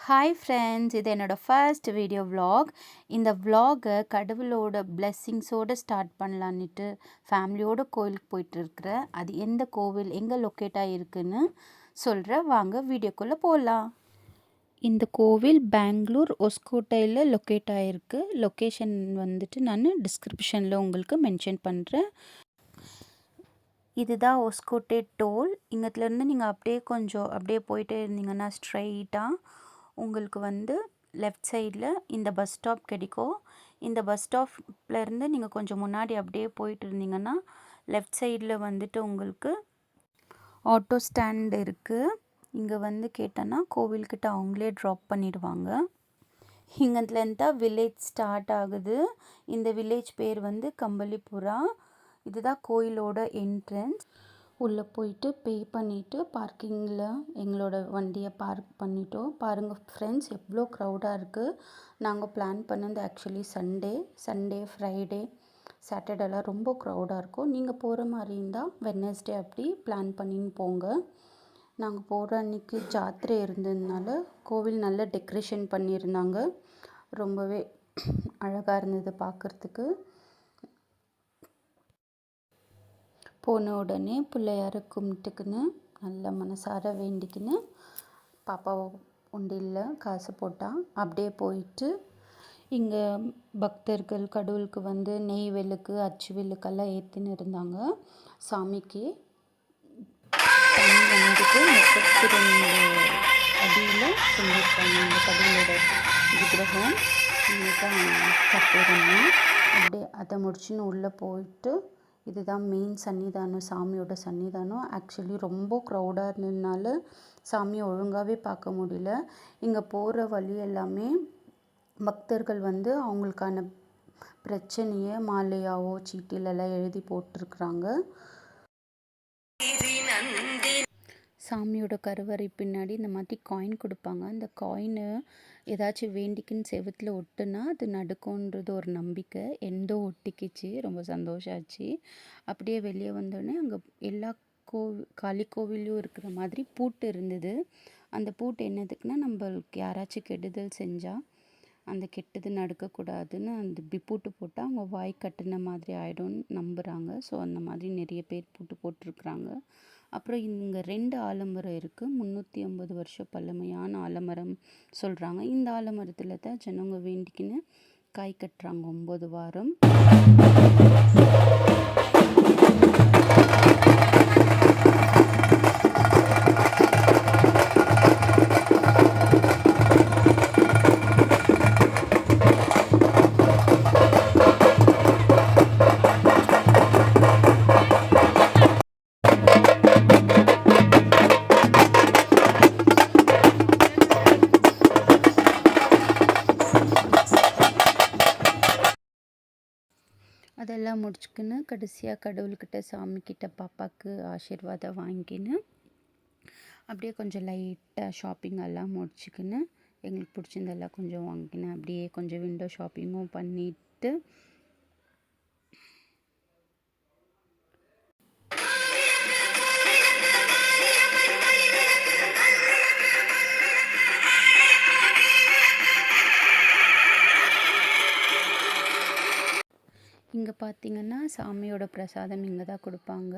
Hi friends, இது என்னோடய first video vlog. இந்த vlog-அ கடவுளோட பிளெஸ்ஸிங்ஸோடு ஸ்டார்ட் பண்ணலான்னுட்டு ஃபேமிலியோடு கோயிலுக்கு போயிட்டுருக்குறேன். அது எந்த கோவில் எங்கே லொக்கேட் ஆகிருக்குன்னு சொல்கிறேன், வாங்க வீடியோக்குள்ளே போகலாம். இந்த கோவில் பெங்களூர் ஒஸ்கோட்டையில் லொக்கேட் ஆகிருக்கு. லொக்கேஷன் வந்துட்டு நான் டிஸ்கிரிப்ஷனில் உங்களுக்கு மென்ஷன் பண்ணுறேன். இதுதான் ஒஸ்கோட்டே டோல். இங்கத்துலேருந்து நீங்கள் அப்படியே போயிட்டே இருந்தீங்கன்னா ஸ்ட்ரைட்டாக உங்களுக்கு வந்து லெஃப்ட் சைடில் இந்த பஸ் ஸ்டாப் கிடைக்கும். இந்த பஸ் ஸ்டாப்லேருந்து நீங்கள் கொஞ்சம் முன்னாடி அப்படியே போயிட்டு இருந்தீங்கன்னா லெஃப்ட் சைடில் வந்துட்டு உங்களுக்கு ஆட்டோ ஸ்டாண்ட் இருக்குது. இங்கே வந்து கேட்டோன்னா கோவில்கிட்ட அவங்களே ட்ராப் பண்ணிடுவாங்க. இங்கத்துலேருந்து தான் வில்லேஜ் ஸ்டார்ட் ஆகுது. இந்த வில்லேஜ் பேர் வந்து கம்பளிபுரா. இதுதான் கோயிலோட என்ட்ரன்ஸ். உள்ளே போயிட்டு பே பண்ணிவிட்டு பார்க்கிங்கில் எங்களோட வண்டியை பார்க் பண்ணிட்டோம். பாருங்கள் ஃப்ரெண்ட்ஸ், எவ்வளோ க்ரௌடாக இருக்குது. நாங்கள் பிளான் பண்ணது ஆக்சுவலி சண்டே ஃப்ரைடே சாட்டர்டேலாம் ரொம்ப க்ரௌடாக இருக்கும். நீங்கள் போகிற மாதிரி இருந்தால் வெட்னஸ்டே அப்படி பிளான் பண்ணின்னு போங்க. நாங்கள் போகிற அன்றைக்கி ஜாத்திரை இருந்ததுனால கோவில் நல்ல டெக்கரேஷன் பண்ணியிருந்தாங்க. ரொம்பவே அழகாக இருந்தது பார்க்குறதுக்கு. போன உடனே பிள்ளையார கும்பிட்டுக்குன்னு நல்ல மனசார வேண்டிக்கின்னு பாப்பாவை உண்டியில் காசு போட்டால் அப்படியே போயிட்டு இங்கே பக்தர்கள் கடவுளுக்கு வந்து நெய் விளக்கு அச்சு விளக்கெல்லாம் ஏற்றின்னு இருந்தாங்க. சாமிக்கு தண்ணி வந்துட்டு 32 அடியில் செஞ்சுருக்காங்க. இந்த கடவுளோட விக்கிரகம் கட்டிருந்தோம். அப்படியே அதை முடிச்சுன்னு உள்ளே போயிட்டு இதுதான் மெயின் சன்னிதானம், சாமியோட சன்னிதானம். ஆக்சுவலி ரொம்ப க்ரௌடாக இருந்ததுனால சாமியை ஒழுங்காகவே பார்க்க முடியல. இங்கே போகிற வழி எல்லாமே பக்தர்கள் வந்து அவங்களுக்கான பிரச்சனையை மாலையாவோ சீட்டிலெல்லாம் எழுதி போட்டிருக்குறாங்க. சாமியோட கருவறை பின்னாடி இந்த மாதிரி காயின் கொடுப்பாங்க. அந்த காயினை ஏதாச்சும் வேண்டிக்குன்னு செவுத்தில் ஒட்டுனா அது நடக்கும்ன்றது ஒரு நம்பிக்கை. எந்தோ ஒட்டிக்கிச்சு, ரொம்ப சந்தோஷம் ஆச்சு. அப்படியே வெளியே வந்தோடனே அங்கே எல்லா காளி கோவிலையும் இருக்கிற மாதிரி பூட்டு இருந்தது. அந்த பூட்டு என்னதுக்குன்னா, நம்மளுக்கு யாராச்சும் கெடுதல் செஞ்சால் அந்த கெட்டது நடக்கக்கூடாதுன்னு அந்த பூட்டு போட்டால் அவங்க வாய் கட்டின மாதிரி ஆகிடும்னு நம்புகிறாங்க. ஸோ அந்த மாதிரி நிறைய பேர் பூட்டு போட்டிருக்குறாங்க. அப்புறம் இங்கே 2 ஆலமரம் இருக்குது. 350 வருஷம் பழமையான ஆலமரம் சொல்கிறாங்க. இந்த ஆலமரத்தில் தான் ஜனங்க வேண்டிக்கின்னு காய் கட்டுறாங்க 9 வாரம். அதெல்லாம் முடிச்சுக்கின்னு கடைசியாக கடவுள்கிட்ட சாமிக்கிட்ட பாப்பாவுக்கு ஆசீர்வாதம் வாங்கிக்கின்னு அப்படியே கொஞ்சம் லைட்டாக ஷாப்பிங் எல்லாம் முடிச்சுக்கின்னு எங்களுக்கு பிடிச்சிருந்தெல்லாம் கொஞ்சம் வாங்கிக்கின்னு அப்படியே கொஞ்சம் விண்டோ ஷாப்பிங்கும் பண்ணிவிட்டு இங்கே பார்த்திங்கன்னா சாமியோட பிரசாதம் இங்கே தான் கொடுப்பாங்க.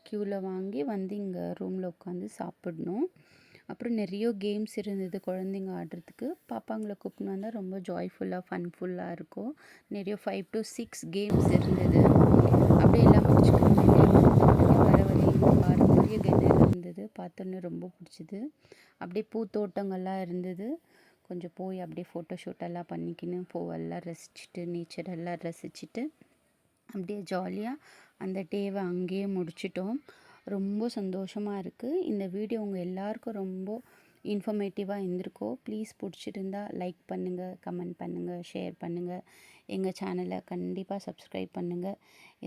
க்யூவில் வாங்கி வந்து இங்கே ரூமில் உட்காந்து சாப்பிடணும். அப்புறம் நிறைய கேம்ஸ் இருந்தது குழந்தைங்க ஆடுறதுக்கு. பாப்பாங்களை கூப்பிட்டு வந்தால் ரொம்ப ஜாய்ஃபுல்லாக ஃபன்ஃபுல்லாக இருக்கும். நிறைய 5 to 6 கேம்ஸ் இருந்தது. அப்படியே எல்லாம் முடிச்சுக்கிட்டு வர வழி பாரம்பரிய கிணறு இருந்தது. பார்த்தோன்னே ரொம்ப பிடிச்சிது. அப்படியே பூத்தோட்டங்கள்லாம் இருந்தது. கொஞ்சம் போய் அப்படியே ஃபோட்டோ ஷூட்டெல்லாம் பண்ணிக்கின்னு பூவெல்லாம் ரசிச்சுட்டு நேச்சரெல்லாம் ரசிச்சுட்டு அப்படியே ஜாலியாக அந்த டேவை அங்கேயே முடிச்சிட்டோம். ரொம்ப சந்தோஷமாக இருக்குது. இந்த வீடியோ உங்கள் எல்லாருக்கும் ரொம்ப இன்ஃபர்மேட்டிவாக இருந்திருக்கோம். ப்ளீஸ் பிடிச்சிருந்தா லைக் பண்ணுங்கள், கமெண்ட் பண்ணுங்கள், ஷேர் பண்ணுங்கள். எங்கள் சேனலை கண்டிப்பாக சப்ஸ்கிரைப் பண்ணுங்கள்.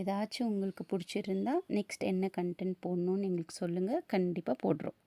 ஏதாச்சும் உங்களுக்கு பிடிச்சிருந்தா நெக்ஸ்ட் என்ன கண்டென்ட் போடணுன்னு எங்களுக்கு சொல்லுங்கள், கண்டிப்பாக போடுறோம்.